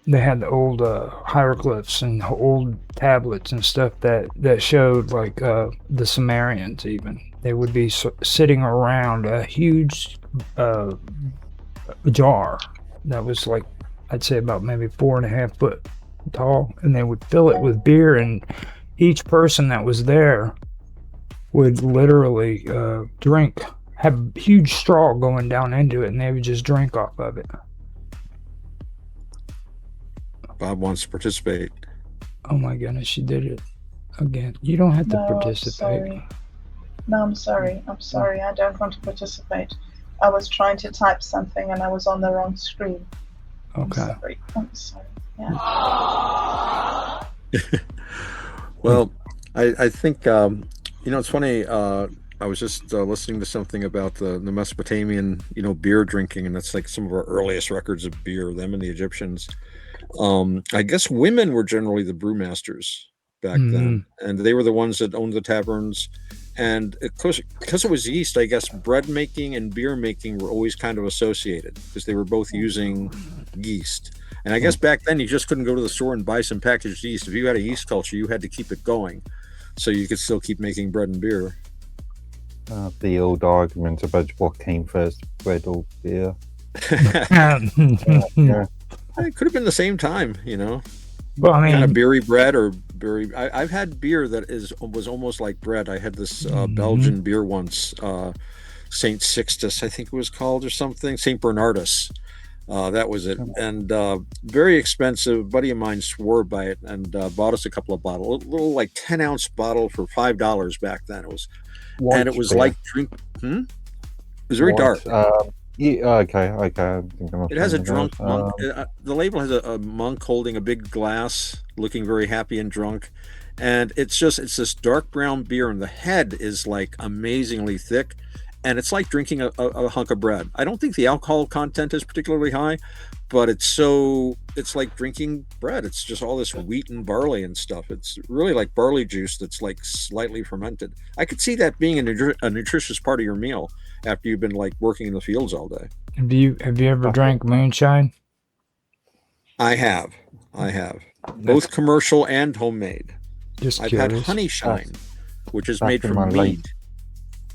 they had the old hieroglyphs and old tablets and stuff that showed like the Sumerians. Even they would be sitting around a huge jar that was like, I'd say about maybe 4.5 foot tall, and they would fill it with beer, and each person that was there would literally drink, have a huge straw going down into it, and they would just drink off of it. Bob wants to participate. Oh my goodness, she did it again. You don't have to No, participate. sorry. No, I'm sorry. I'm sorry. I don't want to participate. I was trying to type something and I was on the wrong screen. Okay. I'm sorry. I'm sorry. Yeah. Well, I think it's funny. I was just listening to something about the Mesopotamian, beer drinking, and that's like some of our earliest records of beer. Them and the Egyptians. I guess women were generally the brewmasters back then, and they were the ones that owned the taverns. And because it was yeast, I guess bread making and beer making were always kind of associated because they were both using yeast. And I guess back then you just couldn't go to the store and buy some packaged yeast. If you had a yeast culture, you had to keep it going so you could still keep making bread and beer. The old argument about what came first, bread or beer. Yeah. It could have been the same time, Well, I mean, kind of beery bread or beery. I've had beer that was almost like bread. I had this Belgian beer once, Saint Sixtus, I think it was called, or something. Saint Bernardus, that was it, and very expensive. A buddy of mine swore by it and bought us a couple of bottles, a little like 10-ounce bottle for $5 back then. It was, White and it was beer. like drink. It was very dark. Yeah, okay. I think It has a drunk monk. The label has a monk holding a big glass, looking very happy and drunk. And it's this dark brown beer, and the head is like amazingly thick. And it's like drinking a hunk of bread. I don't think the alcohol content is particularly high, but it's like drinking bread. It's just all this wheat and barley and stuff. It's really like barley juice that's like slightly fermented. I could see that being a nutritious part of your meal after you've been like working in the fields all day. have you ever drank moonshine? I have. Both commercial and homemade. Just I've curious. had honey shine, which is Back made in from my mead.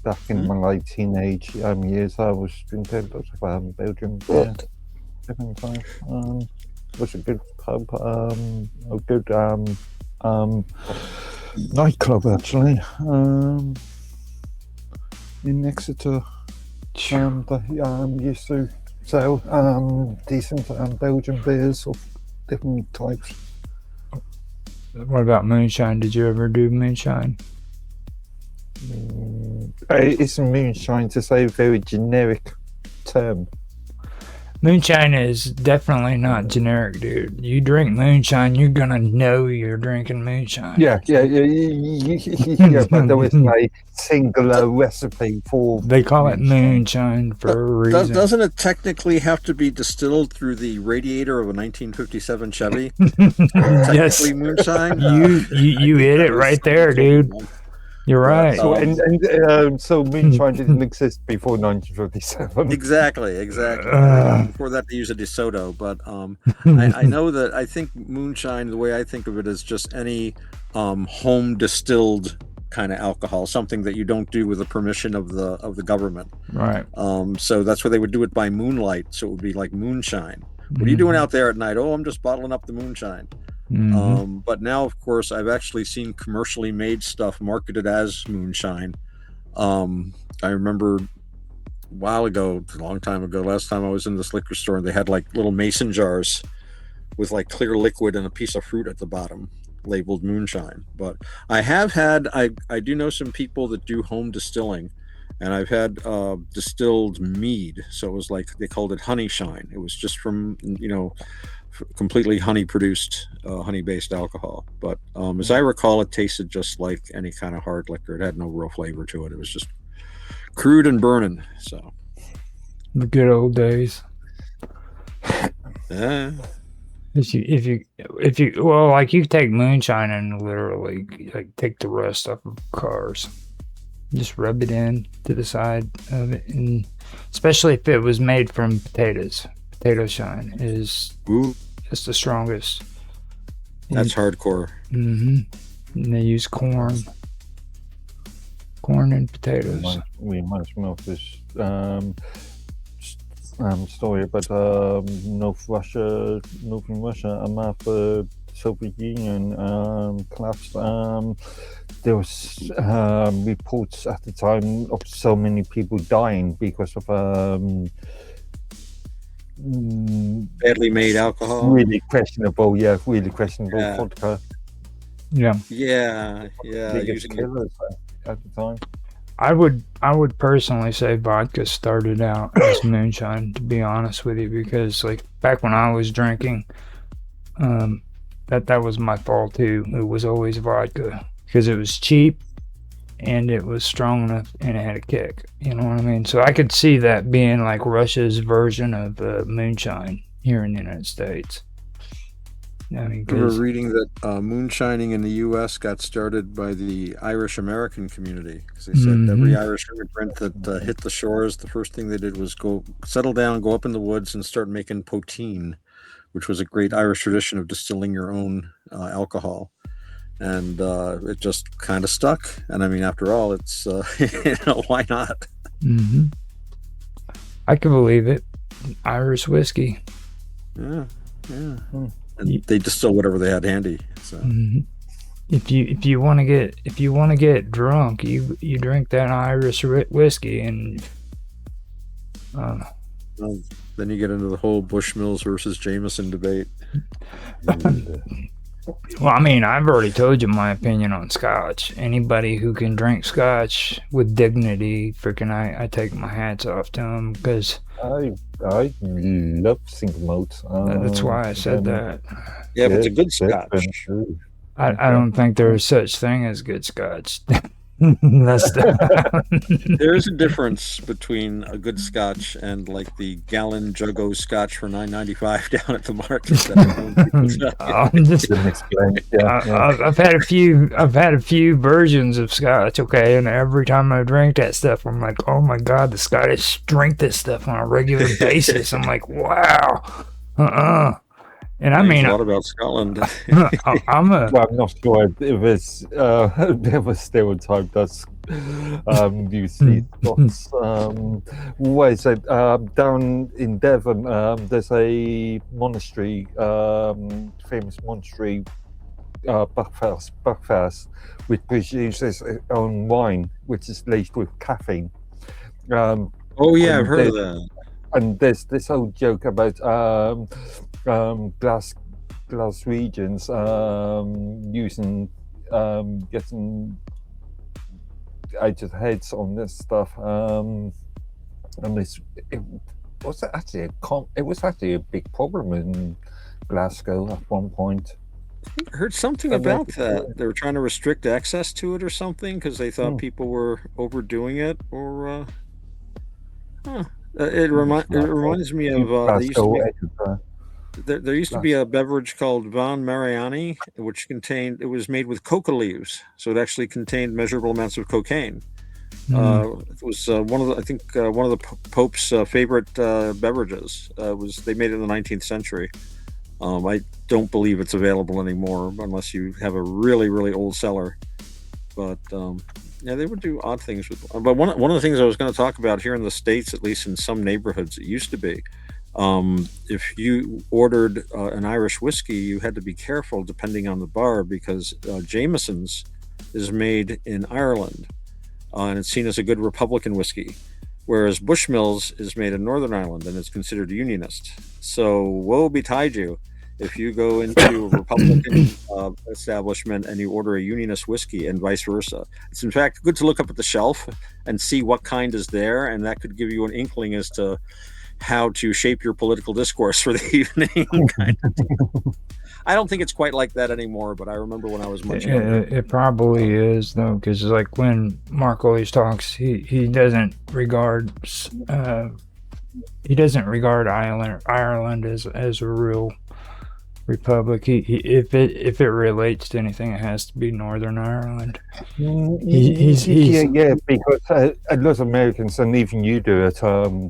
Back in my late teenage years, I was drinking lots of Belgian beer. Different times. It was a good pub, a good nightclub actually, in Exeter. They used to sell decent Belgian beers of different types. What about moonshine? Did you ever do moonshine? It's moonshine to say a very generic term. Moonshine is definitely not generic, dude. You drink moonshine, you're gonna know you're drinking moonshine. Yeah, but there was a singular recipe for. They call it moonshine for a reason. Doesn't it technically have to be distilled through the radiator of a 1957 Chevy? Yes, Technically moonshine. you hit it right there, dude. You're right. So moonshine didn't exist before 1957. Exactly. Before that, they used a DeSoto. But I know that I think moonshine, the way I think of it, is just any home distilled kind of alcohol, something that you don't do with the permission of the government. Right. So that's where they would do it by moonlight. So it would be like moonshine. What are you doing out there at night? Oh, I'm just bottling up the moonshine. But now, of course, I've actually seen commercially made stuff marketed as moonshine. I remember a while ago, a long time ago, last time I was in this liquor store, and they had like little mason jars with like clear liquid and a piece of fruit at the bottom labeled moonshine. But I do know some people that do home distilling, and I've had distilled mead. So it was like, they called it honey shine. It was just from, completely honey produced, honey based alcohol. But as I recall, it tasted just like any kind of hard liquor. It had no real flavor to it. It was just crude and burning. So The good old days. yeah. If you well, like, you take moonshine and literally like take the rust off of cars, just rub it in to the side of it, and especially if it was made from potatoes. potato shine is Ooh, the strongest. that's hardcore. And they use corn and potatoes. We must know this story about Northern Russia, and after Soviet Union collapsed. There was reports at the time of so many people dying because of Badly made alcohol. really questionable vodka. Yeah. Biggest Using killers at the time. I would personally say vodka started out as moonshine, to be honest with you, because like back when I was drinking, that was my fault too. It was always vodka because it was cheap and it was strong enough and it had a kick. You know what I mean? So I could see that being like Russia's version of moonshine here in the United States. I mean, I remember reading that moonshining in the U.S. got started by the Irish American community, because they said every Irish immigrant that hit the shores, the first thing they did was go settle down, go up in the woods, and start making poteen, which was a great Irish tradition of distilling your own alcohol. And it just kind of stuck. And I mean, after all, it's why not? I can believe it. Irish whiskey. Yeah. And they distill whatever they had handy. So if you want to get drunk, you drink that Irish whiskey, and then you get into the whole Bushmills versus Jameson debate. Well, I mean, I've already told you my opinion on Scotch. Anybody who can drink Scotch with dignity, freaking, I take my hats off to them, because I love single malt. That's why I said that. Yeah, but it's a good Scotch. I don't think there's such thing as good Scotch. That's There is a difference between a good Scotch and like the gallon Juggo Scotch for $9.95 down at the market. I've had a few versions of Scotch, okay, and every time I drink that stuff, I'm like, oh my god, the Scottish drink this stuff on a regular basis. I'm like, wow, And I mean, a lot about Scotland. I'm not sure if it's a bit of a stereotype that's usually Scots. Where is it? Down in Devon, there's a monastery, famous monastery, Buckfast, which produces its own wine, which is laced with caffeine. Oh yeah, I've heard of that. And there's this whole joke about glass regions using getting out of heads on this stuff, and it was actually a big problem in Glasgow at one point. I heard something about that. They were trying to restrict access to it or something because they thought people were overdoing it, or it reminds me of there used to be a beverage called Van Mariani, which it was made with coca leaves, so it actually contained measurable amounts of cocaine. It was one of the Pope's favorite beverages. They made it in the 19th century. I don't believe it's available anymore unless you have a really, really old cellar. But yeah, they would do odd things with. But one of the things I was going to talk about here in the States, at least in some neighborhoods, it used to be, if you ordered an Irish whiskey, you had to be careful depending on the bar, because Jameson's is made in Ireland, and it's seen as a good Republican whiskey, whereas Bushmills is made in Northern Ireland and it's considered unionist. So woe betide you if you go into a Republican establishment and you order a unionist whiskey, and vice versa. It's in fact good to look up at the shelf and see what kind is there, and that could give you an inkling as to how to shape your political discourse for the evening. Kind of. I don't think it's quite like that anymore, but I remember when I was much younger. It probably is, though, because like when Mark always talks, he doesn't regard Ireland as a real Republic. If it relates to anything, it has to be Northern Ireland. He's Yeah, because a lot of Americans, and even you do it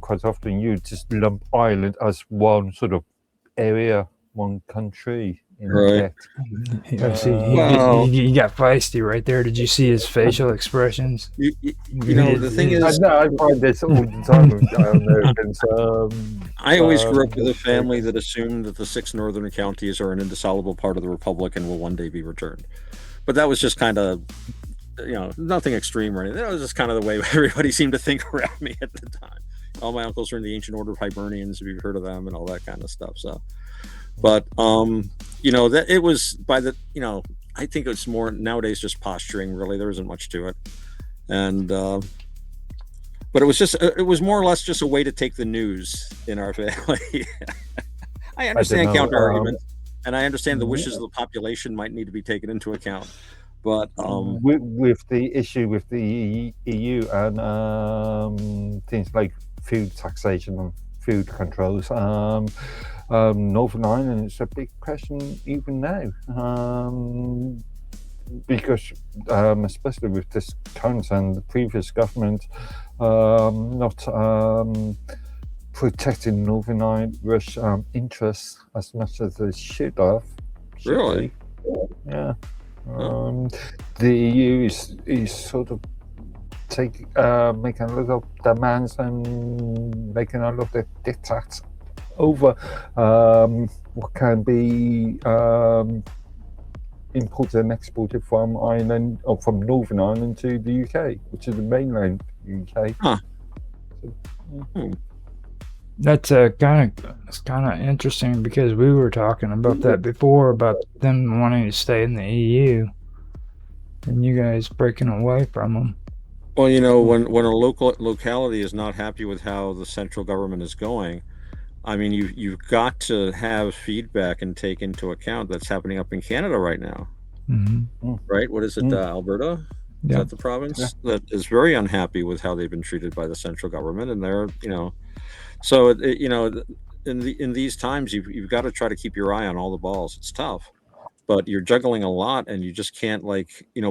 quite often, you just lump Ireland as one sort of area, one country. Right. He got feisty right there. Did you see his facial expressions? You know, the thing is, I find this all the time with Americans. I always grew up with a family that assumed that the 6 northern counties are an indissoluble part of the Republic and will one day be returned. But that was just kind of, nothing extreme or anything. That was just kind of the way everybody seemed to think around me at the time. All my uncles are in the Ancient Order of Hibernians, if you've heard of them, and all that kind of stuff. So, but that it was by the, I think it's more nowadays just posturing. Really, there isn't much to it, and but it was more or less just a way to take the news in our family. I understand counter arguments, and I understand the wishes of the population might need to be taken into account. But with the issue with the EU and things like food taxation and food controls, Northern Ireland is a big question even now, because especially with this current and the previous government not protecting Northern Irish interests as much as they should have. Really? Yeah. The EU is sort of making a lot of demands and making a lot of diktats over what can be imported and exported from Ireland or from Northern Ireland to the UK, which is the mainland UK. Huh. That's kind of interesting, because we were talking about that before, about them wanting to stay in the EU and you guys breaking away from them. Well, when a locality is not happy with how the central government is going, I mean, you've got to have feedback and take into account that's happening up in Canada right now. Mm-hmm. Right? What is it, Alberta? Is that the province that is very unhappy with how they've been treated by the central government, and they're, so in these times you've got to try to keep your eye on all the balls. It's tough, but you're juggling a lot, and you just can't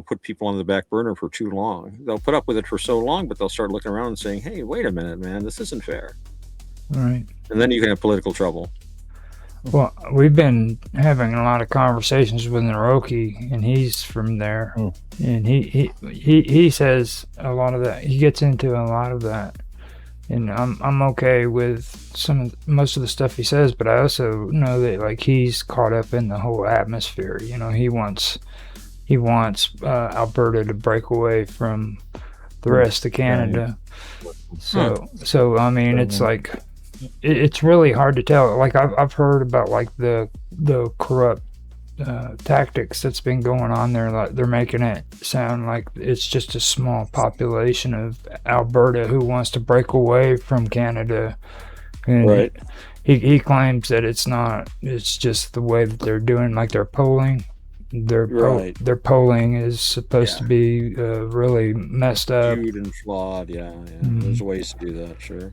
put people on the back burner for too long. They'll put up with it for so long, but they'll start looking around and saying, "Hey, wait a minute, man, this isn't fair." All right. And then you can have political trouble. Well, we've been having a lot of conversations with Naroki, and he's from there, and he says a lot of that. He gets into a lot of that, and I'm okay with most of the stuff he says, but I also know that he's caught up in the whole atmosphere. He wants Alberta to break away from the rest of Canada. So I mean, it's it's really hard to tell. I've heard about the corrupt tactics that's been going on there. They're making it sound like it's just a small population of Alberta who wants to break away from Canada. And right. He claims that it's not. It's just the way that they're doing, their polling. Their polling is supposed to be really messed up. Skewed and flawed. Yeah. Mm-hmm. There's ways to do that, sure.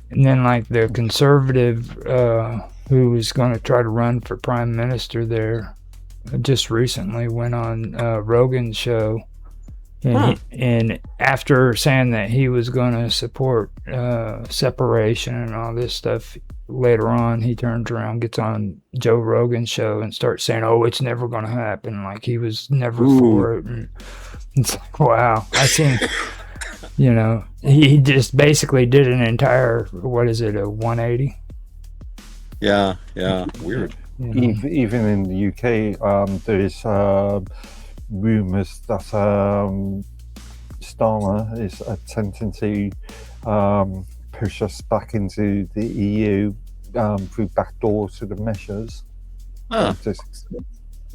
And then the conservative who was going to try to run for prime minister there just recently went on Rogan's show, and after saying that he was going to support separation and all this stuff, later on he turns around, gets on Joe Rogan's show and starts saying, "Oh, it's never going to happen," like he was never for it. And it's wow, I seen. He just basically did an entire, a 180? Yeah, weird. Even in the UK, there is rumours that Starmer is attempting to push us back into the EU through backdoor sort of measures, just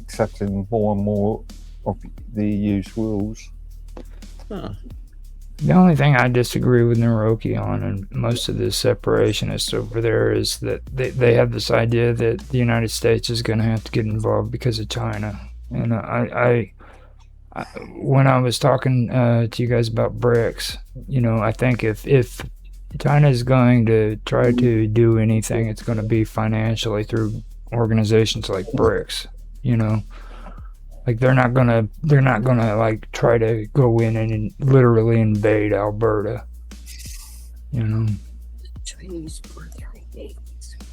accepting more and more of the EU's rules. The only thing I disagree with Naroki on, and most of the separationists over there, is that they have this idea that the United States is going to have to get involved because of China. And I when I was talking to you guys about BRICS, I think if China is going to try to do anything, it's going to be financially through organizations like BRICS, you know. Like they're not gonna like try to go in and literally invade Alberta, you know.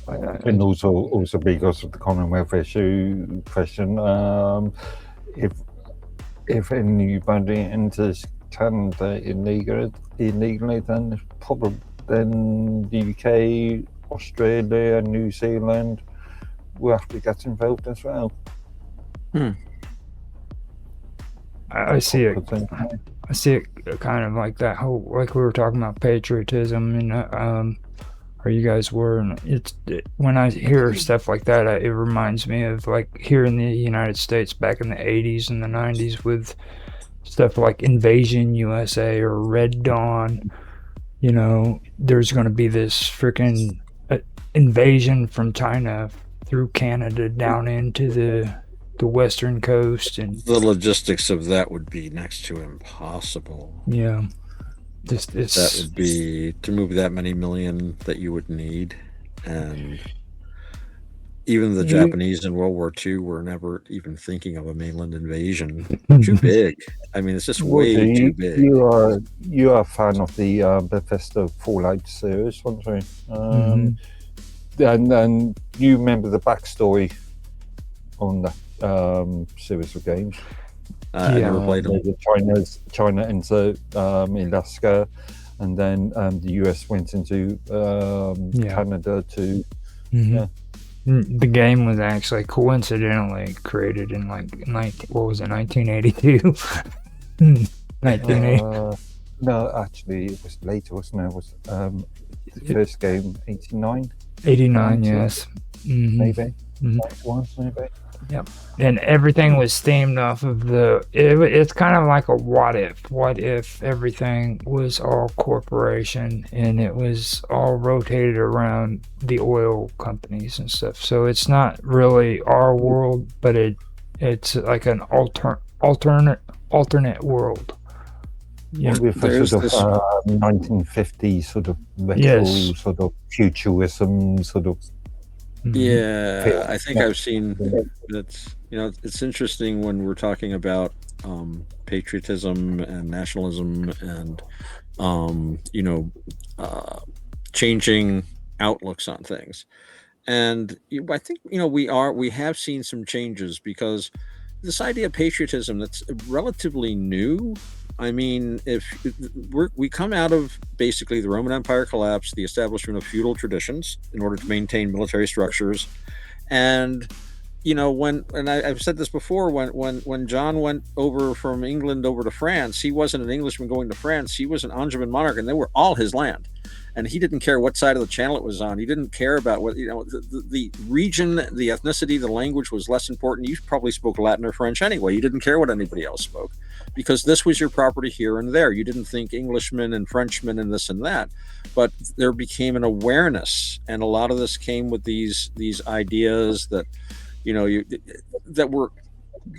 And also because of the Commonwealth issue question, if anybody enters Canada illegally, then probably the UK, Australia, New Zealand will have to get involved as well. I see it. I see it kind of like that whole, like we were talking about patriotism, and or you guys were, and when I hear stuff like that, it reminds me of like here in the United States back in the 80s and the 90s with stuff like Invasion USA or Red Dawn. You know, there's going to be this freaking invasion from China through Canada down into the western coast, and the logistics of that would be next to impossible. Yeah. That would be to move that many million that you would need. And even the Japanese in World War II were never even thinking of a mainland invasion. Too big. I mean, it's just way too big. You are a fan of the Bethesda Fallout series, aren't you? And you remember the backstory on the series of games? I never played them. China into Alaska, and then the US went into Canada to. The game was actually coincidentally created in what was it, 1982? 1980. No, actually, it was later, wasn't it? It was the first game 89. 89, yes. Maybe. 91, maybe. Yep. And everything was themed off of it's kind of like a what if everything was all corporation and it was all rotated around the oil companies and stuff. So it's not really our world, but it's like an alternate world. Yeah, with a sort of 1950s sort of retro, sort of futurism, sort of. Yeah, I think I've seen that's, it's interesting when we're talking about patriotism and nationalism and changing outlooks on things. And I think we have seen some changes, because this idea of patriotism that's relatively new. I mean, if we come out of basically the Roman Empire collapse, the establishment of feudal traditions in order to maintain military structures, and I've said this before, when John went over from England over to France, he wasn't an Englishman going to France. He was an Angevin monarch, and they were all his land. And he didn't care what side of the channel it was on. He didn't care about what, the region, the ethnicity, the language was less important. You probably spoke Latin or French anyway. You didn't care what anybody else spoke, because this was your property here and there. You didn't think Englishmen and Frenchmen and this and that. But there became an awareness, and a lot of this came with these ideas that, that were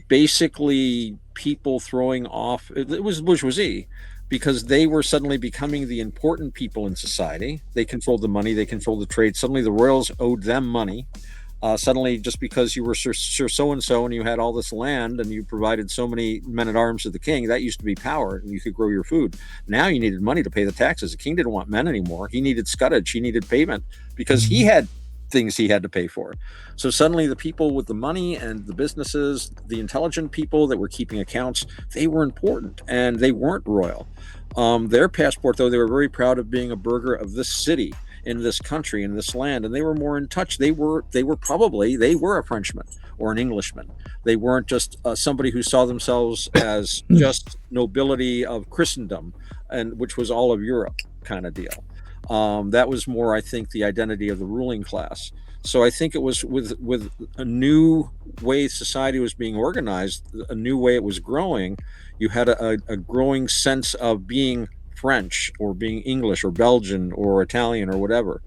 basically people throwing off. It was bourgeoisie, because they were suddenly becoming the important people in society. They controlled the money, they controlled the trade. Suddenly the royals owed them money. Suddenly, just because you were Sir so-and-so and you had all this land and you provided so many men-at-arms to the king, that used to be power, and you could grow your food. Now you needed money to pay the taxes. The king didn't want men anymore. He needed scutage. He needed payment, because he had things he had to pay for. So suddenly the people with the money and the businesses, the intelligent people that were keeping accounts, they were important, and they weren't royal. Their passport, though, they were very proud of being a burgher of this city, in this country, in this land, and they were more in touch. They were a Frenchman or an Englishman. They weren't just somebody who saw themselves as just nobility of Christendom, and which was all of Europe kind of deal. That was more, I think, the identity of the ruling class. So I think it was with a new way society was being organized, a new way it was growing. You had a growing sense of being French or being English or Belgian or Italian or whatever.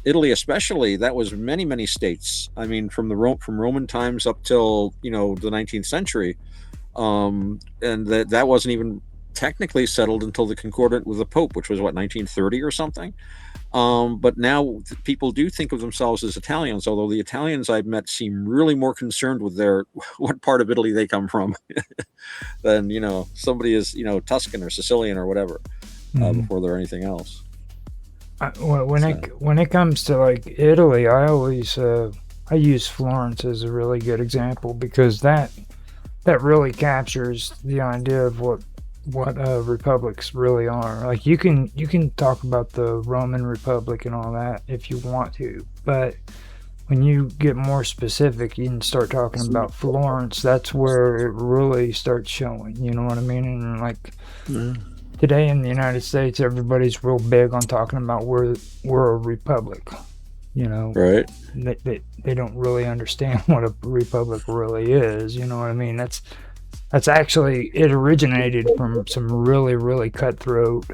Italy, especially, that was many states. I mean, from Roman times up till the 19th century, and that wasn't even technically settled until the Concordat with the Pope, which was what, 1930 or something. But now people do think of themselves as Italians, although the Italians I've met seem really more concerned with their what part of Italy they come from than somebody is Tuscan or Sicilian or whatever before they're anything else. When it comes to like Italy, I always I use Florence as a really good example, because that really captures the idea of what republics really are. Like you can talk about the Roman Republic and all that if you want to, but when you get more specific, you can start talking about Florence. That's where it really starts showing. You know what I mean? And like today in the United States, everybody's real big on talking about we're a republic. Right? They don't really understand what a republic really is. You know what I mean? That's actually, it originated from some really, really cutthroat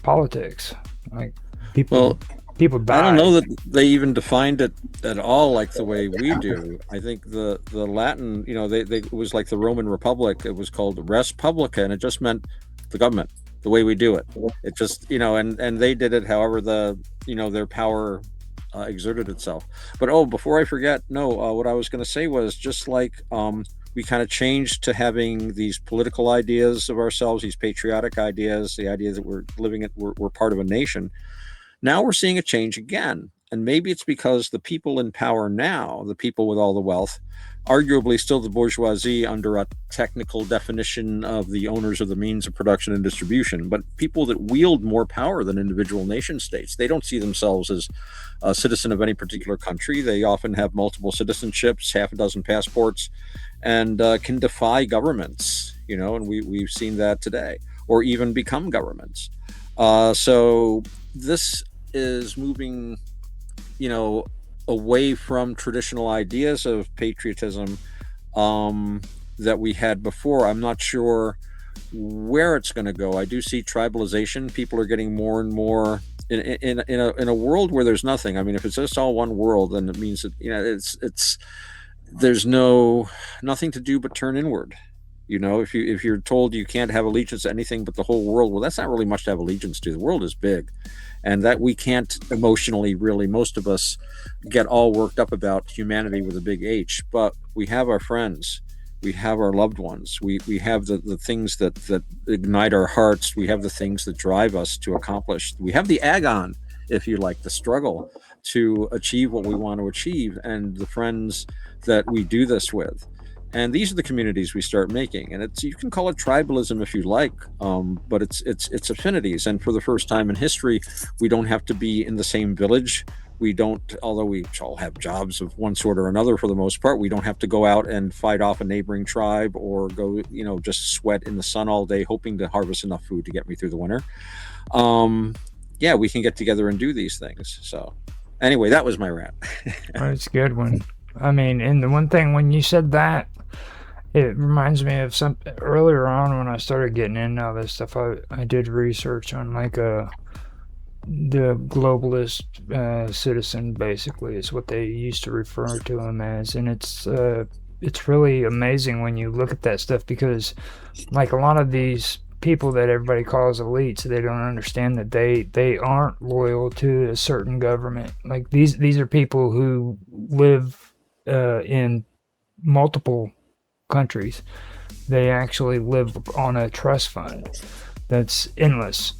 politics. Like people died. I don't know that they even defined it at all like the way we do. I think the Latin, it was like the Roman Republic. It was called Res Publica, and it just meant the government, the way we do it. It just, and they did it however their power exerted itself. But before I forget, what I was going to say was just like we kind of changed to having these political ideas of ourselves, these patriotic ideas, the idea that we're part of a nation. Now we're seeing a change again. And maybe it's because the people in power now, the people with all the wealth, arguably still the bourgeoisie under a technical definition of the owners of the means of production and distribution, but people that wield more power than individual nation states. They don't see themselves as a citizen of any particular country. They often have multiple citizenships, half a dozen passports, and can defy governments, and we've seen that today, or even become governments. So this is moving, away from traditional ideas of patriotism that we had before. I'm not sure where it's going to go. I do see tribalization. People are getting more and more in a world where there's nothing. I mean, if it's just all one world, then it means that it's there's nothing to do but turn inward. If you're told you can't have allegiance to anything but the whole world, well, that's not really much to have allegiance to. The world is big, and that we can't emotionally, really, most of us get all worked up about humanity with a big H. But we have our friends, we have our loved ones, we have the things that ignite our hearts, we have the things that drive us to accomplish. We have the agon, if you like, the struggle to achieve what we want to achieve, and the friends that we do this with. And these are the communities we start making, and you can call it tribalism if you like, but it's affinities. And for the first time in history, we don't have to be in the same village. We don't, although we all have jobs of one sort or another for the most part, we don't have to go out and fight off a neighboring tribe or go, just sweat in the sun all day hoping to harvest enough food to get me through the winter. We can get together and do these things. So anyway, that was my rant. That's a good one. I mean, and the one thing when you said that, it reminds me of something earlier on when I started getting into all this stuff. I did research on like the globalist citizen, basically, is what they used to refer to him as, and it's really amazing when you look at that stuff, because like a lot of these people that everybody calls elites, they don't understand that they aren't loyal to a certain government. Like these are people who live in multiple countries. They actually live on a trust fund that's endless.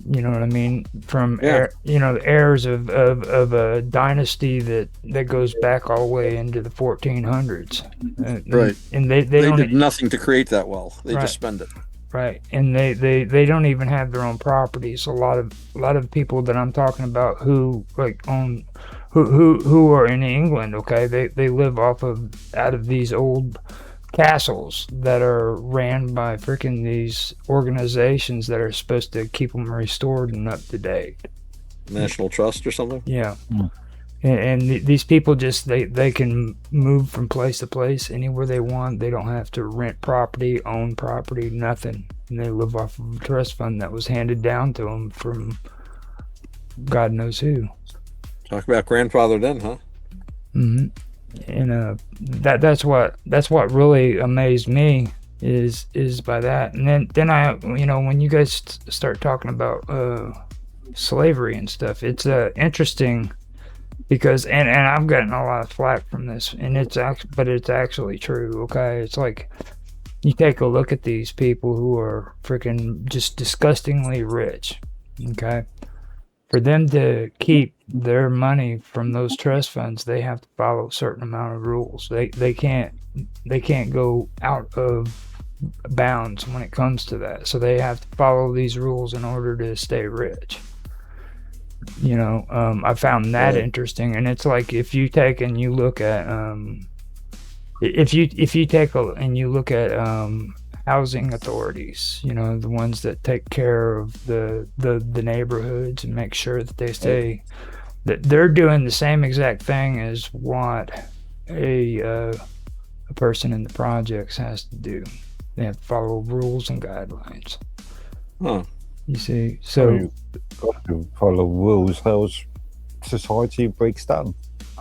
You know what I mean? From the heirs of a dynasty that goes back all the way into the 1400s. Right. And they did nothing to create that wealth. They just spend it. Right. And they don't even have their own properties. A lot of people that I'm talking about who like own who are in England, okay? They live out of these old castles that are ran by freaking these organizations that are supposed to keep them restored and up to date. National Trust or something? Yeah. And these people just they can move from place to place anywhere they want. They don't have to rent property, own property, nothing. And they live off of a trust fund that was handed down to them from God knows who. Talk about grandfathered in, huh? Mm-hmm. And that's what really amazed me is by that. And then I, when you guys start talking about slavery and stuff, it's interesting because and I've gotten a lot of flack from this, and but it's actually true. Okay, it's like you take a look at these people who are freaking just disgustingly rich. Okay, for them to keep their money from those trust funds, they have to follow a certain amount of rules. They can't go out of bounds when it comes to that. So they have to follow these rules in order to stay rich. I found that interesting, and it's like if you take and you look at if you take and you look at housing authorities, the ones that take care of the neighborhoods and make sure that they stay, that they're doing the same exact thing as what a person in the projects has to do. They have to follow rules and guidelines. Huh. You see, so you've got to follow rules, else society breaks down.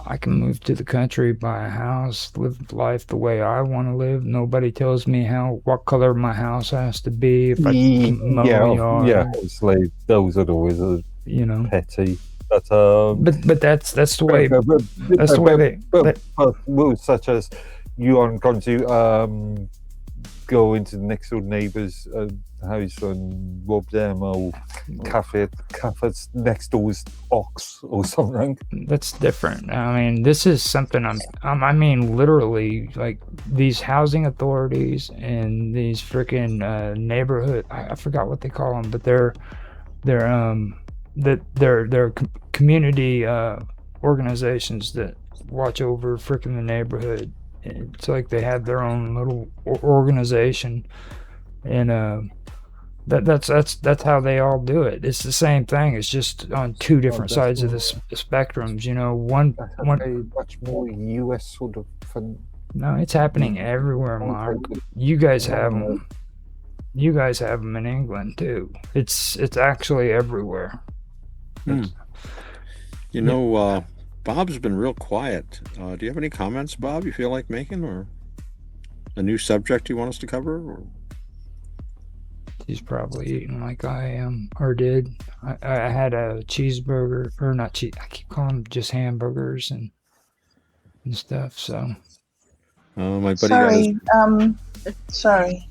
I can move to the country, buy a house, live life the way I want to live. Nobody tells me what color my house has to be. If I mow a yard, obviously those are always petty. But that's the way. That's the way they. But rules such as you aren't going to go into the next door neighbour's house and rob them, or cafe's next door's ox or something. That's different. I mean, this is something I mean, literally, like these housing authorities and these freaking neighborhood. I forgot what they call them, but they're community organizations that watch over freaking the neighborhood. It's like they have their own little organization, and that's how they all do it. It's the same thing. It's just on two different sides of the spectrums. One much more U.S. sort of fun. No, it's happening everywhere, Mark. You guys have them. You guys have them in England too. It's actually everywhere. Bob's been real quiet. Do you have any comments, Bob, you feel like making, or a new subject you want us to cover? Or? He's probably eating like I am, or did. I had a cheeseburger, or not cheese. I keep calling them just hamburgers and stuff. So. My buddy. Sorry.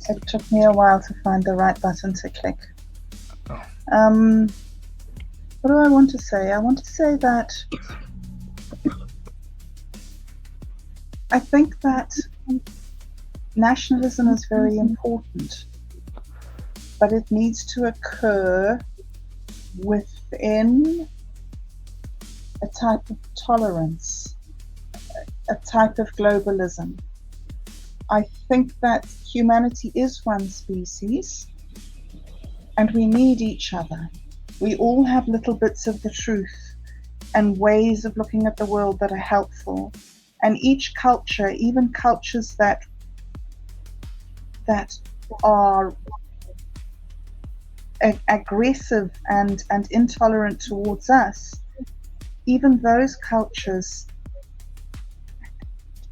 It took me a while to find the right button to click. Oh. What do I want to say? I want to say that I think that nationalism is very important, but it needs to occur within a type of tolerance, a type of globalism. I think that humanity is one species, and we need each other. We all have little bits of the truth and ways of looking at the world that are helpful. And each culture, even cultures that are aggressive and intolerant towards us, even those cultures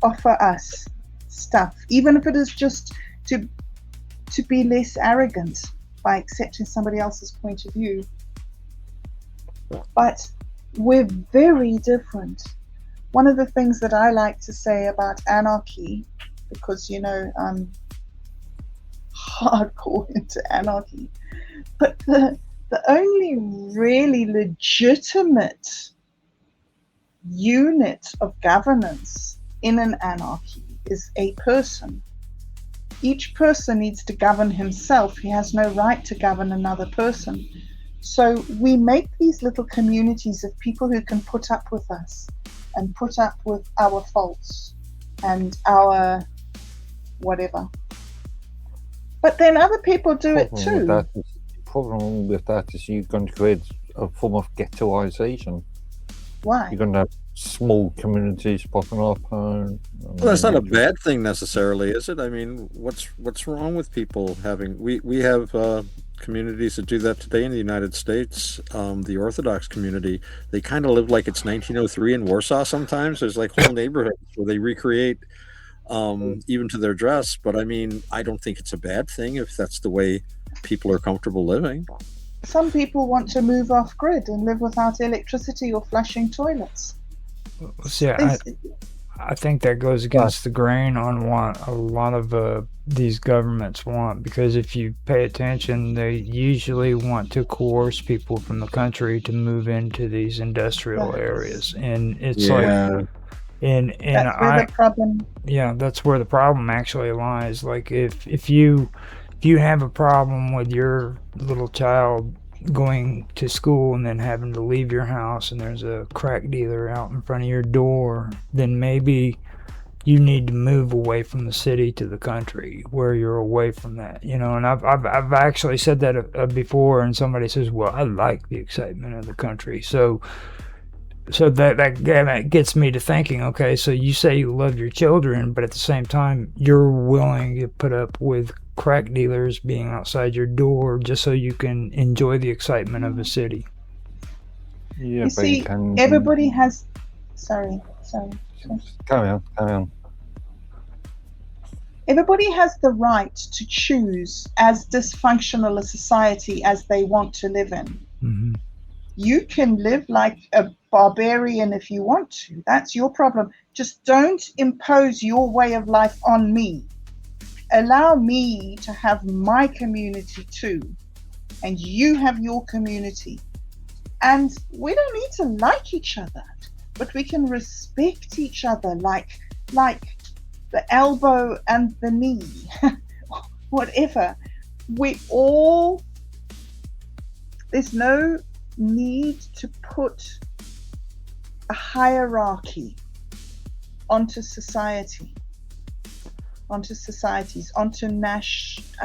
offer us stuff, even if it is just to be less arrogant by accepting somebody else's point of view. But we're very different. One of the things that I like to say about anarchy, because I'm hardcore into anarchy, but the only really legitimate unit of governance in an anarchy is a person. Each person needs to govern himself. He has no right to govern another person. So we make these little communities of people who can put up with us and put up with our faults and our whatever. But then other people do it too. The problem with that is you're going to create a form of ghettoization. Why? You're going to have small communities popping up. Well, that's not a bad thing necessarily, is it? I mean, what's wrong with people having? We have communities that do that today in the United States. The Orthodox community, they kind of live like it's 1903 in Warsaw. Sometimes there's like whole neighborhoods where they recreate even to their dress. But I mean, I don't think it's a bad thing if that's the way people are comfortable living. Some people want to move off grid and live without electricity or flushing toilets. See, I think that goes against the grain on what a lot of these governments want, because if you pay attention, they usually want to coerce people from the country to move into these industrial areas, and it's like, and that's where the problem. Yeah, that's where the problem actually lies. Like if you have a problem with your little child going to school and then having to leave your house and there's a crack dealer out in front of your door, then maybe you need to move away from the city to the country where you're away from that, you know. And I've actually said that before, and somebody says, well, I like the excitement of the country. So that gets me to thinking, okay, so you say you love your children, but at the same time you're willing to put up with crack dealers being outside your door just so you can enjoy the excitement of a city. Yeah, you see, everybody has. Sorry. Carry on. Everybody has the right to choose as dysfunctional a society as they want to live in. Mm-hmm. You can live like a barbarian if you want to. That's your problem. Just don't impose your way of life on me. Allow me to have my community too, and you have your community. And we don't need to like each other, but we can respect each other like the elbow and the knee, whatever. There's no need to put a hierarchy onto society, onto societies, I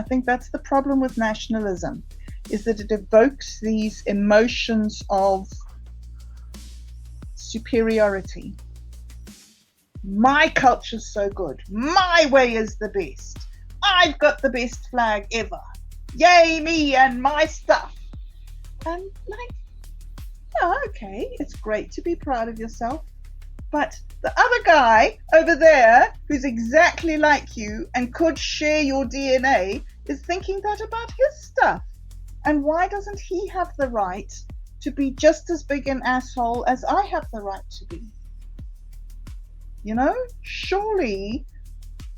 think that's the problem with nationalism, is that it evokes these emotions of superiority. My culture's so good. My way is the best. I've got the best flag ever. Yay me and my stuff. And okay, it's great to be proud of yourself, but the other guy over there who's exactly like you and could share your DNA is thinking that about his stuff. And why doesn't he have the right to be just as big an asshole as I have the right to be? You know, surely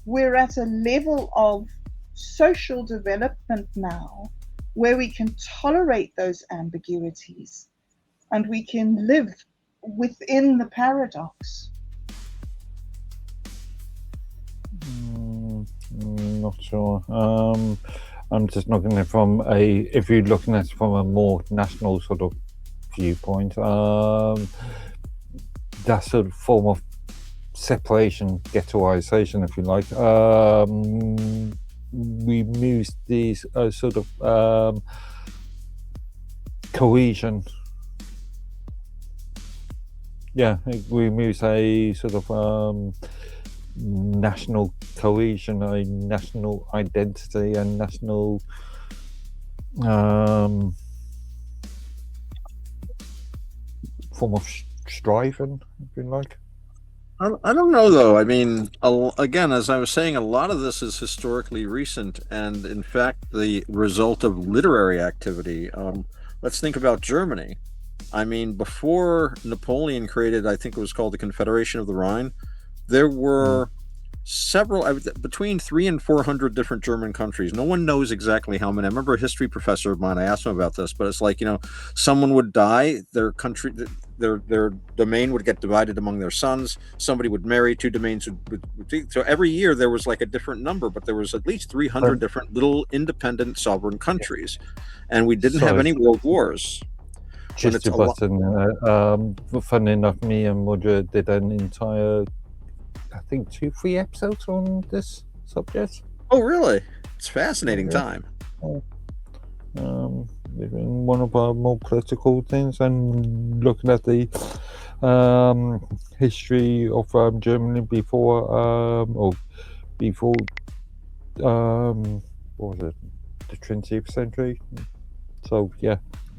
we're at a level of social development now where we can tolerate those ambiguities and we can live within the paradox. Not sure. I'm just looking at if you're looking at it from a more national sort of viewpoint, that sort of form of separation, ghettoization, if you like, removes these sort of cohesion. Yeah, it removes a sort of national cohesion, a national identity, and national form of striving, if you like. I don't know, though. I mean, again, as I was saying, a lot of this is historically recent, and in fact, the result of literary activity. Let's think about Germany. I mean, before Napoleon created, I think it was called the Confederation of the Rhine, there were between 300 and 400 different German countries. No one knows exactly how many. I remember a history professor of mine, I asked him about this, but it's like, someone would die, their country, their domain would get divided among their sons, somebody would marry, two domains would so every year there was like a different number, but there was at least 300 different little independent sovereign countries, and we didn't have any world wars. Just a button. Funny enough, me and Roger did an entire, I think, 2-3 episodes on this subject. Oh, really? It's a fascinating time. In one of our more political things, and looking at the history of Germany before what was it, the 20th century? So yeah,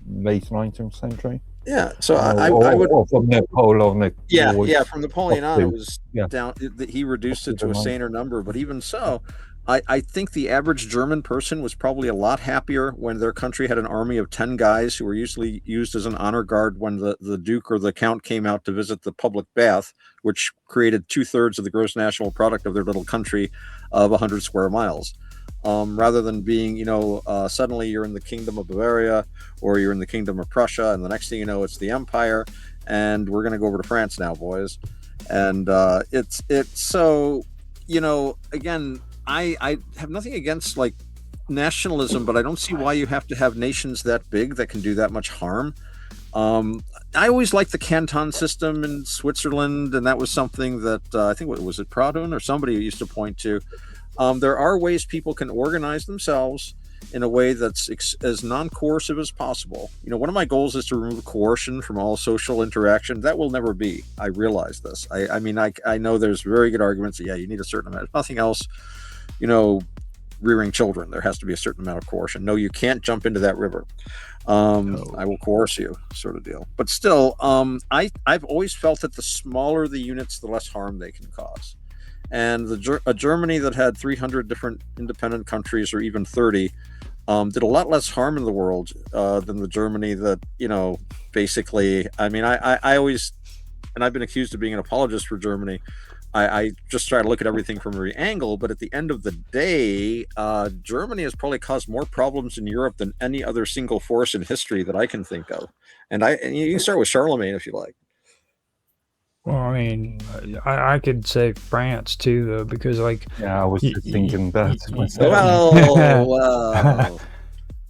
late 19th century. Yeah, so I would. or from Napoleonic Wars. Yeah, from Napoleon on, it was Yeah. down. He reduced it to a Up to the saner number, but even so, I think the average German person was probably a lot happier when their country had an army of 10 guys who were usually used as an honor guard when the Duke or the Count came out to visit the public bath, which created 2/3 of the gross national product of their little country of 100 square miles. Rather than being, suddenly you're in the Kingdom of Bavaria or you're in the Kingdom of Prussia, and the next thing you know, it's the Empire, and we're going to go over to France now, boys. And it's so, again, I have nothing against like nationalism, but I don't see why you have to have nations that big that can do that much harm. I always liked the canton system in Switzerland, and that was something that I think, was it Proudhon or somebody used to point to. There are ways people can organize themselves in a way that's as non-coercive as possible. One of my goals is to remove coercion from all social interaction. That will never be. I realize this. I mean, I know there's very good arguments that, yeah, you need a certain amount. If nothing else, rearing children, there has to be a certain amount of coercion. No, you can't jump into that river. I will coerce you, sort of deal. But still, I've always felt that the smaller the units, the less harm they can cause. And a Germany that had 300 different independent countries, or even 30, did a lot less harm in the world than the Germany that, basically, I mean, I always, and I've been accused of being an apologist for Germany. I just try to look at everything from every angle, but at the end of the day, Germany has probably caused more problems in Europe than any other single force in history that I can think of. And you can start with Charlemagne if you like. Well, I mean, I could say France too, though, because yeah, I was just thinking that myself. Well.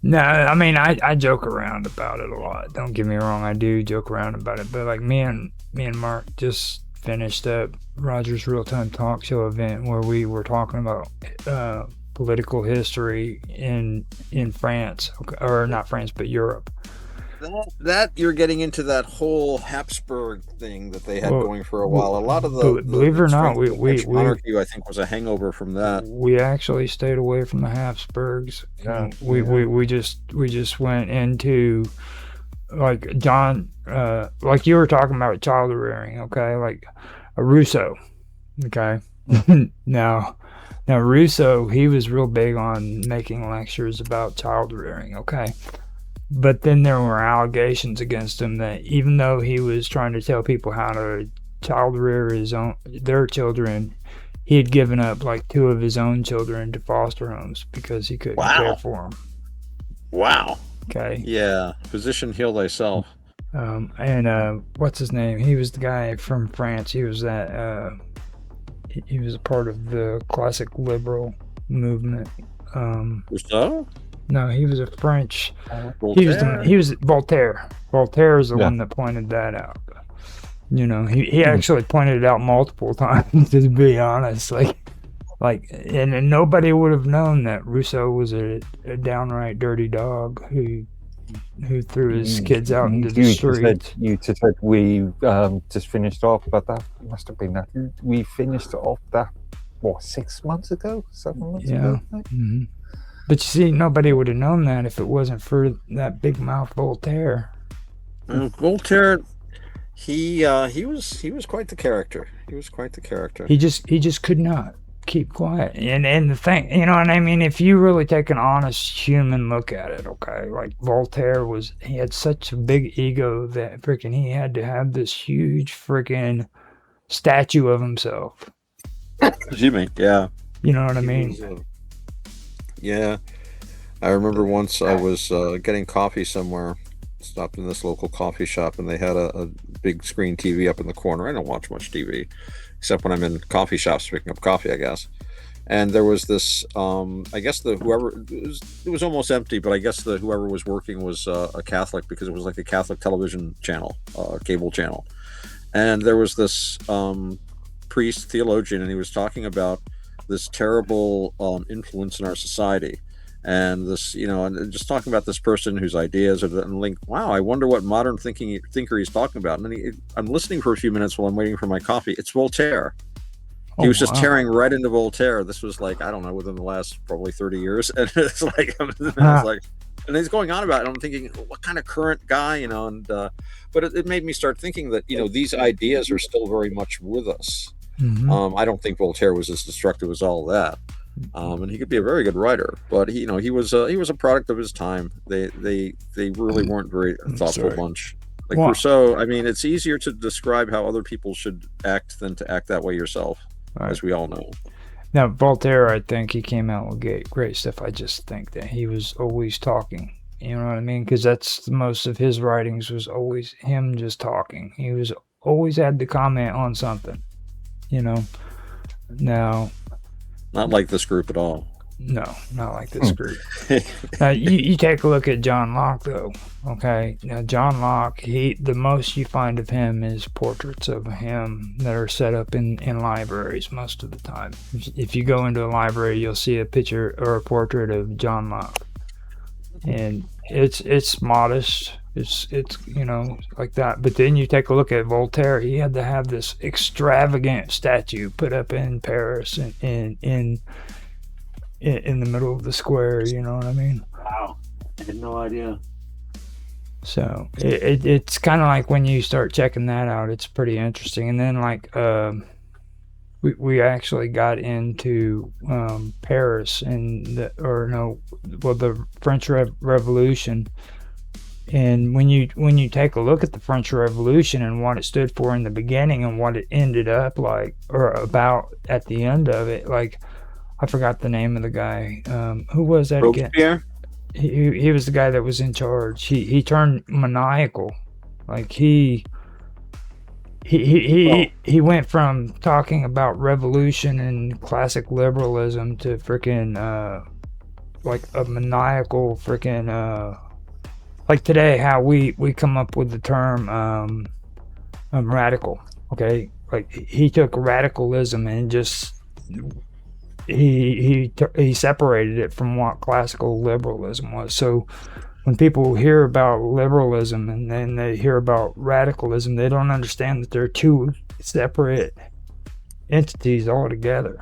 No, I mean, I joke around about it a lot. Don't get me wrong, I do joke around about it. But like me and Mark just finished up Roger's Real-Time Talk Show event where we were talking about political history in France, or not France, but Europe. That you're getting into that whole Habsburg thing that they had going for a while. A lot of believe it or not, we monarchy, I think, was a hangover from that. We actually stayed away from the Habsburgs. Yeah. We just went into like John, like you were talking about child rearing, okay? Like a Rousseau, okay? Now Rousseau, he was real big on making lectures about child rearing, okay? But then there were allegations against him that even though he was trying to tell people how to child rear their children, he had given up like 2 of his own children to foster homes because he couldn't care for them. Wow. Okay. Yeah. Physician, heal thyself. And what's his name? He was the guy from France. He was he was a part of the classic liberal movement. Rousseau? No, he was a French. Voltaire? He was Voltaire. Voltaire is the one that pointed that out. He actually pointed it out multiple times, to be honest. And nobody would have known that Rousseau was a downright dirty dog who threw his kids out into the street. You just said we just finished off, but that must have been that. We finished off that, 6 months ago? 7 months ago? Mm-hmm. But you see, nobody would have known that if it wasn't for that big mouth Voltaire. Voltaire, he was quite the character. He was quite the character. He just could not keep quiet. And the thing, you know what I mean? If you really take an honest human look at it, okay, like Voltaire he had such a big ego that freaking he had to have this huge freaking statue of himself. You mean, yeah. You know what I mean? Yeah, I remember once I was getting coffee somewhere, stopped in this local coffee shop, and they had a big screen TV up in the corner. I don't watch much TV, except when I'm in coffee shops picking up coffee, I guess. And there was this, I guess it was almost empty, but I guess whoever was working was a Catholic, because it was like a Catholic television channel, cable channel. And there was this priest, theologian, and he was talking about this terrible influence in our society, and this, and just talking about this person whose ideas are, and like, wow, I wonder what modern thinker he's talking about. And then I'm listening for a few minutes while I'm waiting for my coffee. It's Voltaire. He was just tearing right into Voltaire. This was like, I don't know, within the last probably 30 years, and it's like, I was like, And he's going on about it. I'm thinking, what kind of current guy, and but it made me start thinking that these ideas are still very much with us. I don't think Voltaire was as destructive as all that, and he could be a very good writer. But he was a product of his time. They really weren't very thoughtful bunch. Like Rousseau, I mean, it's easier to describe how other people should act than to act that way yourself, as we all know. Now, Voltaire, I think he came out with great stuff. I just think that he was always talking. You know what I mean? Because that's most of his writings was always him just talking. He was always had to comment on something. Now, not like this group at all. No, not like this group. Now, you take a look at John Locke, though. Okay, now John Locke, the most you find of him is portraits of him that are set up in libraries most of the time. If you go into a library, you'll see a picture or a portrait of John Locke, and it's modest. It's like that. But then you take a look at Voltaire. He had to have this extravagant statue put up in Paris and in the middle of the square, you know what I mean? Wow, I had no idea. So it's kind of like when you start checking that out, it's pretty interesting. And then we actually got into Paris and the French Revolution. And when you take a look at the French Revolution and what it stood for in the beginning and what it ended up like or about at the end of it, like. I forgot the name of the guy. Who was that again? He was the guy that was in charge. He turned maniacal. Like he went from talking about revolution and classic liberalism to freaking like a maniacal freaking like today how we come up with the term radical. Okay, like he took radicalism and just he separated it from what classical liberalism was. So when people hear about liberalism and then they hear about radicalism, they don't understand that they're two separate entities altogether.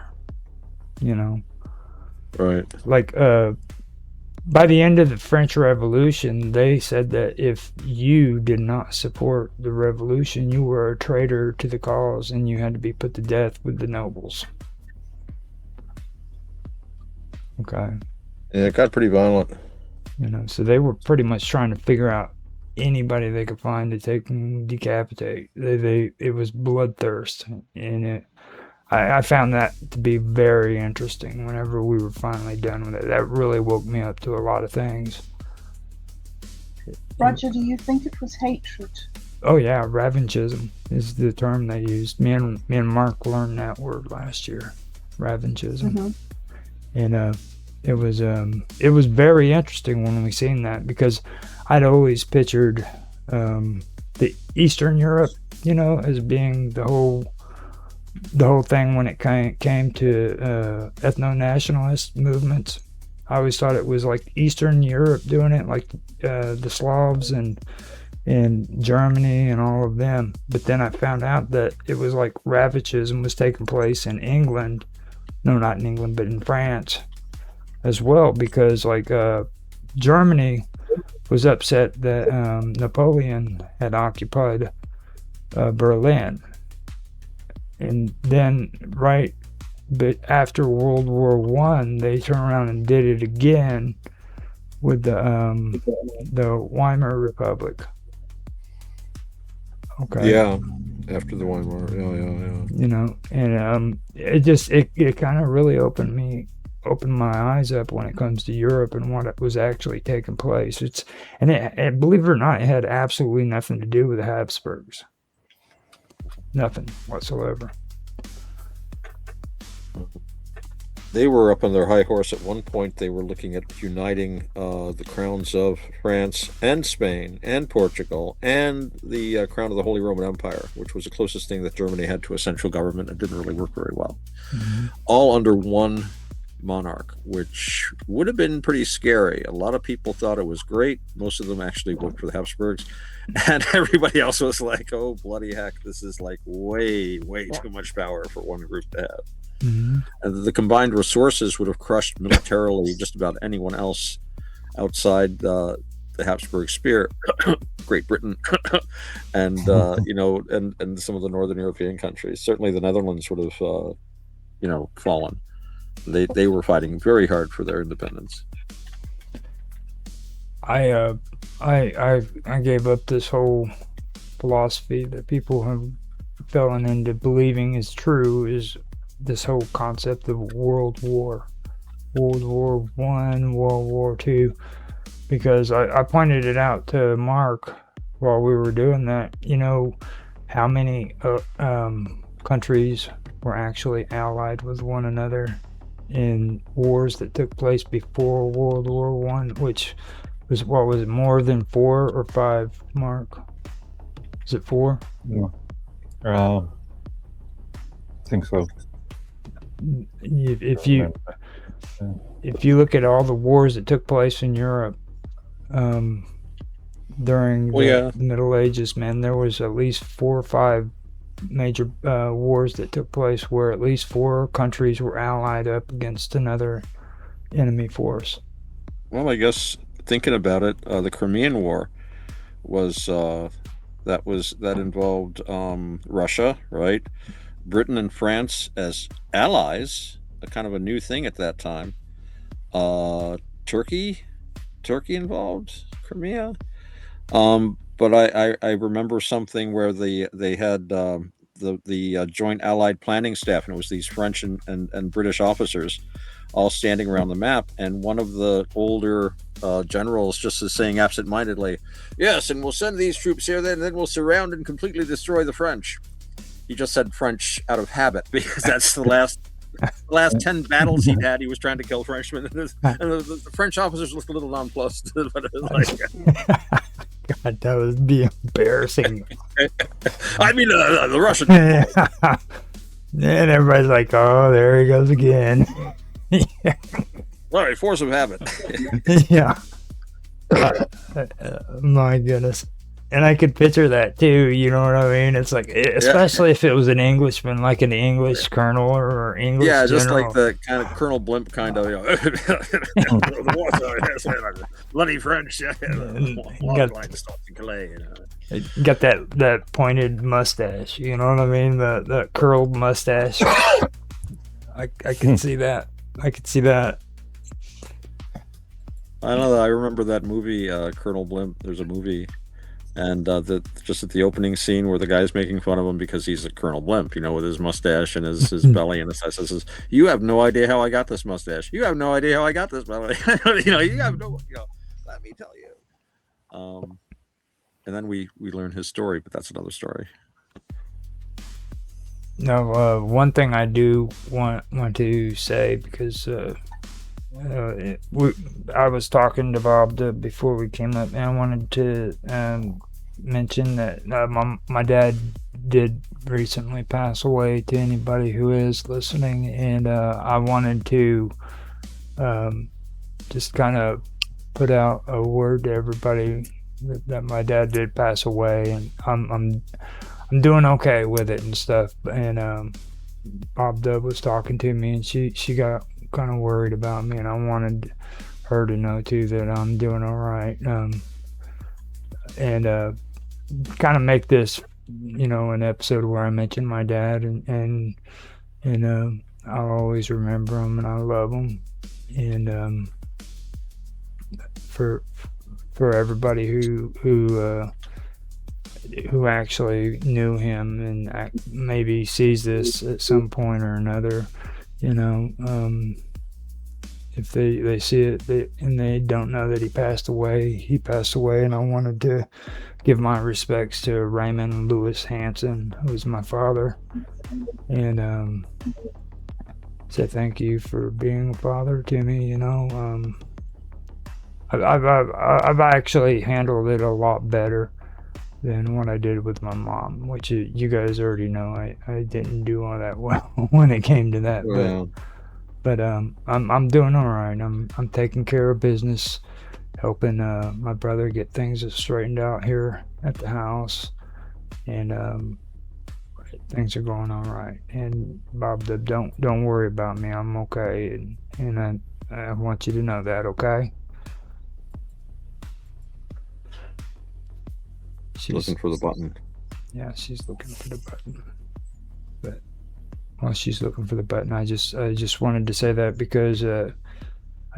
Right. Like by the end of the French Revolution, they said that if you did not support the revolution, you were a traitor to the cause and you had to be put to death with the nobles. Okay. Yeah, it got pretty violent. So they were pretty much trying to figure out anybody they could find to take and decapitate. It was bloodthirst, and I found that to be very interesting. Whenever we were finally done with it, that really woke me up to a lot of things. Roger, do you think it was hatred? Oh yeah, revanchism is the term they used. Me and Mark learned that word last year, revanchism. Mm-hmm. And it was very interesting when we seen that because I'd always pictured the Eastern Europe, as being the whole thing when it came to ethno-nationalist movements. I always thought it was like Eastern Europe doing it, like the Slavs and Germany and all of them. But then I found out that it was like revanchism was taking place in England. No, not in England, but in France as well, because like Germany was upset that Napoleon had occupied Berlin. And then but after World War I, they turned around and did it again with the Weimar Republic. Okay. Yeah, after the Weimar. Yeah. And it kind of really opened my eyes up when it comes to Europe and what was actually taking place. And believe it or not, it had absolutely nothing to do with the Habsburgs. Nothing whatsoever. They were up on their high horse at one point. They were looking at uniting the crowns of France and Spain and Portugal and the crown of the Holy Roman Empire, which was the closest thing that Germany had to a central government and didn't really work very well. Mm-hmm. All under one monarch, which would have been pretty scary. A lot of people thought it was great. Most of them actually worked for the Habsburgs. And everybody else was like, oh, bloody heck, this is like way, way too much power for one group to have. Mm-hmm. And the combined resources would have crushed militarily just about anyone else outside the Habsburg Spear, Great Britain, and and some of the northern European countries. Certainly, the Netherlands would have fallen. They were fighting very hard for their independence. I gave up this whole philosophy that people have fallen into believing is true, is this whole concept of World War One, World War Two, because I pointed it out to Mark while we were doing that. How many countries were actually allied with one another in wars that took place before World War One, which was, what was it, more than 4 or 5, Mark? Is it 4? Yeah. I think so. If you look at all the wars that took place in Europe during the Middle Ages, man, there was at least 4 or 5 major wars that took place where at least 4 countries were allied up against another enemy force. Well, I guess thinking about it, the Crimean War was that involved Russia, right? Britain and France as allies, a kind of a new thing at that time. Turkey involved Crimea. But I remember something where they had the Joint Allied Planning Staff, and it was these French and British officers all standing around the map, and one of the older generals just is saying absentmindedly, "Yes, and we'll send these troops here, then we'll surround and completely destroy the French." He just said French out of habit, because that's the last 10 battles he'd had. He was trying to kill Frenchmen, and the French officers looked a little nonplussed. But it was like, God, that would be embarrassing. I mean, the Russian. And everybody's like, "Oh, there he goes again." All right, force of habit. Yeah. My goodness. And I could picture that too, you know what I mean? It's like, especially if it was an Englishman, like an English colonel or English general. Just like the kind of Colonel Blimp kind of, bloody French. Got that pointed mustache, you know what I mean? The curled mustache. I can see that. I could see that. I know that. I remember that movie, Colonel Blimp. There's a movie. And just at the opening scene where the guy's making fun of him because he's a Colonel Blimp, with his mustache and his belly, and says, "You have no idea how I got this mustache. You have no idea how I got this belly. You have no. Let me tell you." And then we learn his story, but that's another story. No, one thing I do want to say, because I was talking to Bob before we came up, and I wanted to mention that my dad did recently pass away, to anybody who is listening, and I wanted to just kind of put out a word to everybody that my dad did pass away, and I'm doing okay with it and stuff. And Bob Dub was talking to me, and she got kind of worried about me, and I wanted her to know too that I'm doing all right, and kind of make this an episode where I mention my dad, and I'll always remember him, and I love him, and for everybody who actually knew him and maybe sees this at some point or another, if they see it and they don't know that he passed away, and I wanted to give my respects to Raymond Lewis Hanson, who was my father, and say thank you for being a father to me. I've actually handled it a lot better than what I did with my mom, which you guys already know. I didn't do all that well when it came to that, but I'm doing all right. I'm taking care of business, helping my brother get things straightened out here at the house, and things are going all right. And Bob, don't worry about me. I'm okay, and I want you to know that, okay? Looking for the button. Yeah, she's looking for the button. But while she's looking for the button, I just wanted to say that because I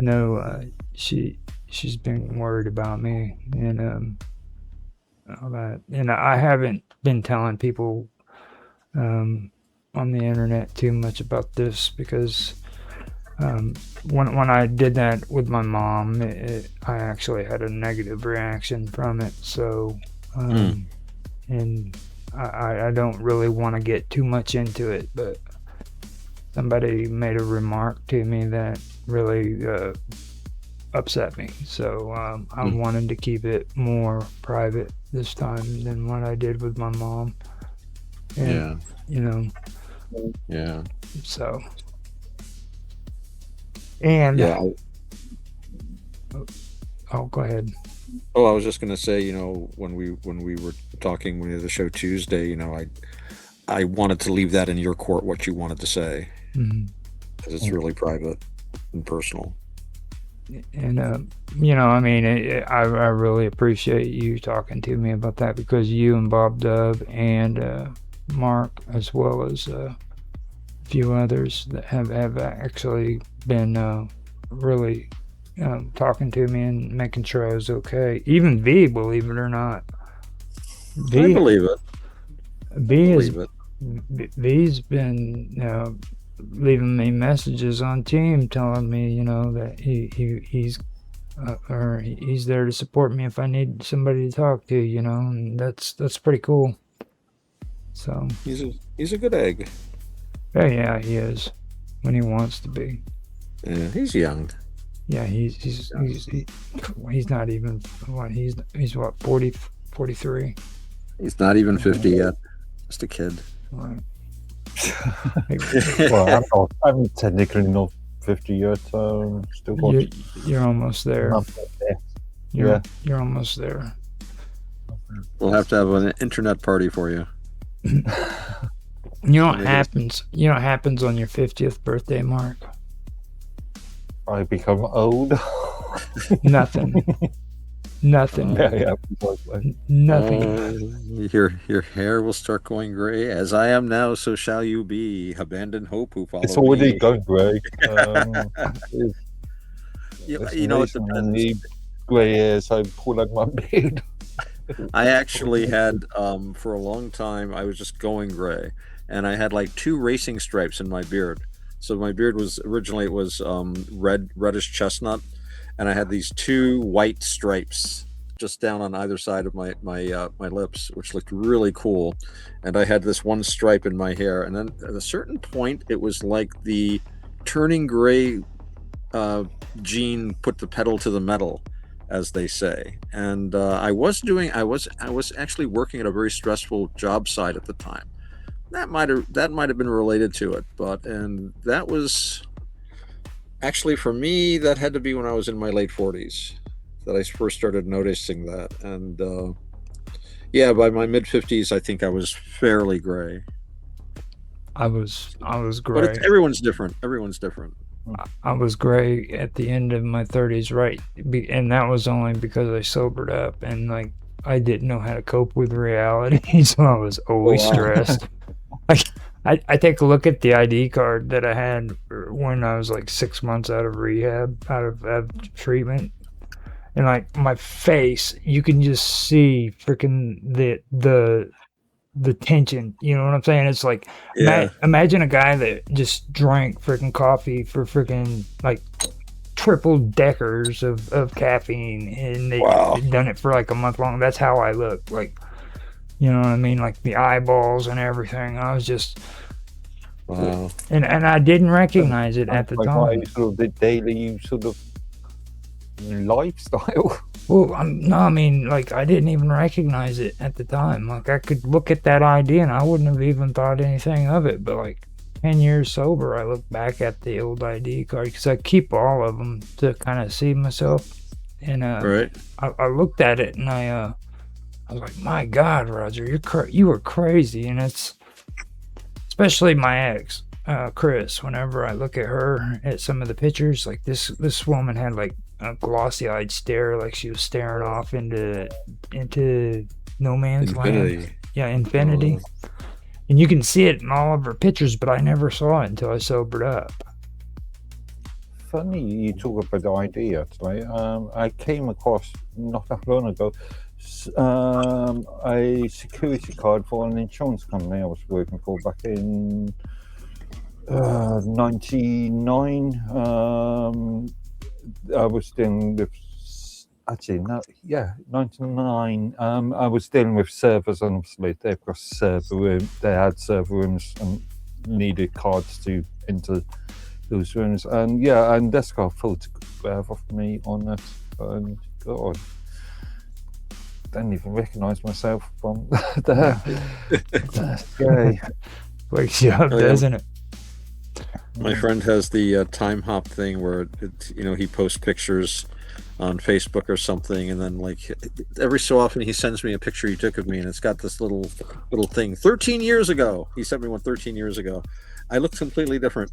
know she's been worried about me and all that, and I haven't been telling people on the internet too much about this because when I did that with my mom, I actually had a negative reaction from it. So, and I don't really want to get too much into it, but somebody made a remark to me that really upset me. So I wanted to keep it more private this time than what I did with my mom. And, Yeah. So. And yeah. Oh, go ahead. Oh, I was just gonna say, when we were talking when we did the show Tuesday, I wanted to leave that in your court what you wanted to say because it's really private and personal. And I mean, I really appreciate you talking to me about that because you and Bob Dove and Mark, as well as a few others that have actually been really talking to me and making sure I was okay. Even V, believe it or not. I believe it. V's been leaving me messages on Team telling me, that he's there to support me if I need somebody to talk to, and that's pretty cool. So he's a good egg. Yeah, he is when he wants to be. Yeah, he's young. Yeah, he's not even what he's what 40, 43. He's not even 50 yet. Just a kid. Right. Well, I'm technically not 50 yet, so still got. You're almost there. You're almost there. We'll have to have an internet party for you. You know what happens? You know what happens on your 50th birthday, Mark? I become old. Nothing. Nothing. Nothing. Your hair will start going gray. As I am now, so shall you be. Abandon hope who follow It's already me. going gray. It depends. Gray hairs, I pull out my beard. I actually had, for a long time, I was just going gray. And I had like 2 racing stripes in my beard. So my beard was originally reddish chestnut, and I had these 2 white stripes just down on either side of my lips, which looked really cool. And I had this one stripe in my hair, and then at a certain point, it was like the turning gray gene put the pedal to the metal, as they say. And I was actually working at a very stressful job site at the time. That might have been related to it, and that was actually, for me, that had to be when I was in my late 40s that I first started noticing that. And by my mid 50s, I think I was fairly gray. I was gray. But everyone's different. I was gray at the end of my 30s, right? And that was only because I sobered up and like I didn't know how to cope with reality, so I was always stressed. I take a look at the ID card that I had when I was like 6 months out of rehab, out of treatment, and like my face, you can just see freaking the tension. You know what I'm saying? It's like, imagine a guy that just drank freaking coffee for freaking like triple deckers of caffeine, and they've done it for like a month long. That's how I look. Like, you know what I mean? Like the eyeballs and everything. I was just, and I didn't recognize it at the time. Sort of the daily sort of lifestyle. Well, I mean, like I didn't even recognize it at the time. Like I could look at that ID and I wouldn't have even thought anything of it. But like 10 years sober, I look back at the old ID card because I keep all of them to kind of see myself. And I looked at it and I was like, my God, Roger, you were crazy. And it's especially my ex, Chris. Whenever I look at her, at some of the pictures, like this woman had like a glossy-eyed stare, like she was staring off into No Man's Land. Infinity. Yeah, Infinity. And you can see it in all of her pictures, but I never saw it until I sobered up. Funny you talk about the idea today. I came across not that long ago a security card for an insurance company I was working for back in 99. I was dealing with 99. I was dealing with servers, and obviously they've got server room. They had server rooms and needed cards to enter those rooms, and that's got a photograph of me on it. And God, don't even recognise myself from there. That's scary. Wakes you up, doesn't it? My friend has the time hop thing where he posts pictures on Facebook or something, and then like every so often he sends me a picture he took of me, and it's got this little thing. 13 years ago, he sent me one 13 years ago. I looked completely different,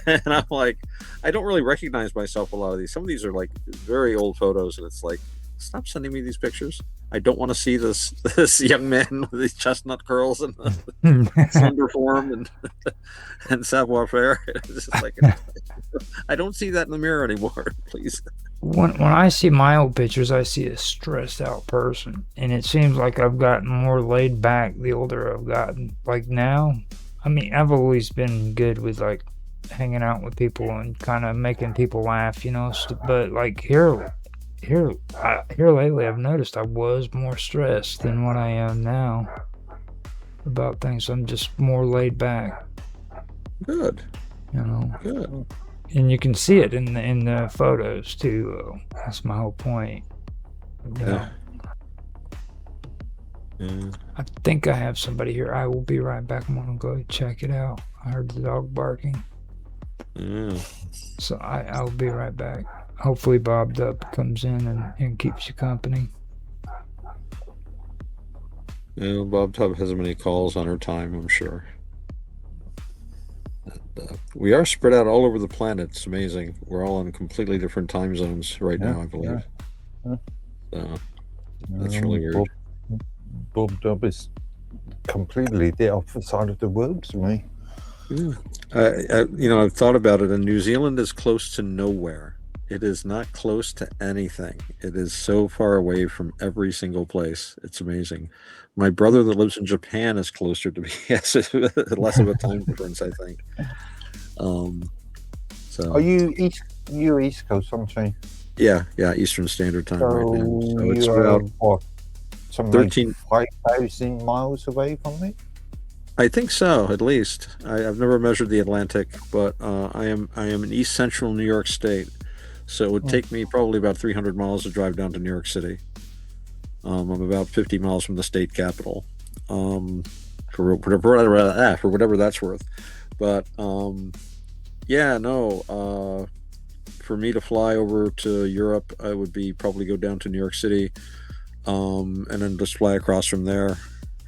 and I'm like, I don't really recognize myself. A lot of these, some of these are like very old photos, and it's like, stop sending me these pictures. I don't want to see this young man with these chestnut curls and slender form and savoir faire. It's just like, I don't see that in the mirror anymore. Please. When I see my old pictures, I see a stressed out person, and it seems like I've gotten more laid back the older I've gotten. Like now, I mean, I've always been good with like hanging out with people and kind of making people laugh, but like here lately, I've noticed I was more stressed than what I am now about things. I'm just more laid back. Good. Good. And you can see it in the photos too. That's my whole point. Yeah. I think I have somebody here. I will be right back. I'm gonna go check it out. I heard the dog barking. Yeah. So I'll be right back. Hopefully Bob Dub comes in and keeps you company. Yeah, Bob Dub has many calls on her time, I'm sure. And, we are spread out all over the planet. It's amazing. We're all in completely different time zones right now, I believe. Yeah. So that's really weird. Bob Dub is completely the opposite side of the world to me. Yeah. I've thought about it, and New Zealand is close to nowhere. It is not close to anything. It is so far away from every single place. It's amazing. My brother that lives in Japan is closer to me. Yes, less of a time difference, I think. So are you East Coast, aren't you? Yeah, Eastern Standard Time right now. So it's about what? 5,000 miles away from me. I think so, at least. I've never measured the Atlantic, but I am in East Central New York State. So it would take me probably about 300 miles to drive down to New York City. I'm about 50 miles from the state capital, for whatever that's worth. But for me to fly over to Europe, I would probably go down to New York City, and then just fly across from there,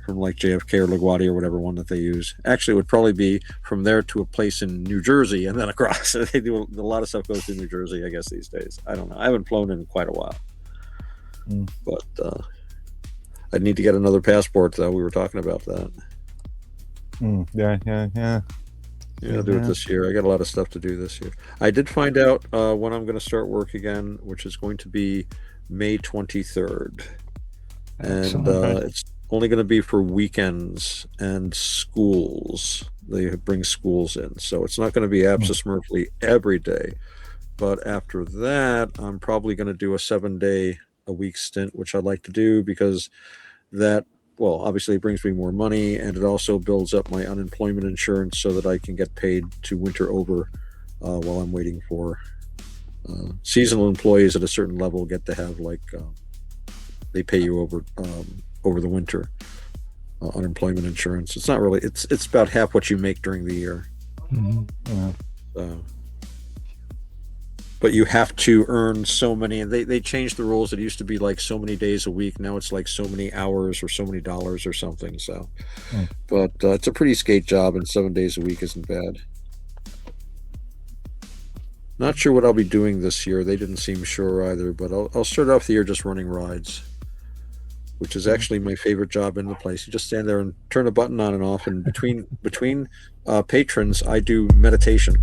from like JFK or LaGuardia or whatever one that they use. Actually, it would probably be from there to a place in New Jersey and then across. They do a lot of stuff goes to New Jersey, I guess, these days. I don't know. I haven't flown in quite a while. But I'd need to get another passport, though. We were talking about that. Yeah. I'll do it this year. I got a lot of stuff to do this year. I did find out when I'm going to start work again, which is going to be May 23rd. And it's only going to be for weekends and schools. They bring schools in. So it's not going to be absolutely every day. But after that, I'm probably going to do a 7-day-a-week stint, which I'd like to do because that, well, obviously it brings me more money, and it also builds up my unemployment insurance so that I can get paid to winter over while I'm waiting for seasonal employees at a certain level get to have they pay you over the winter unemployment insurance. It's not really, it's about half what you make during the year. But you have to earn so many, and they changed the rules. It used to be like so many days a week. Now it's like so many hours or so many dollars or something. So, but it's a pretty skate job, and 7 days a week isn't bad. Not sure what I'll be doing this year. They didn't seem sure either, but I'll start off the year just running rides, which is actually my favorite job in the place. You just stand there and turn a button on and off, and between patrons, I do meditation.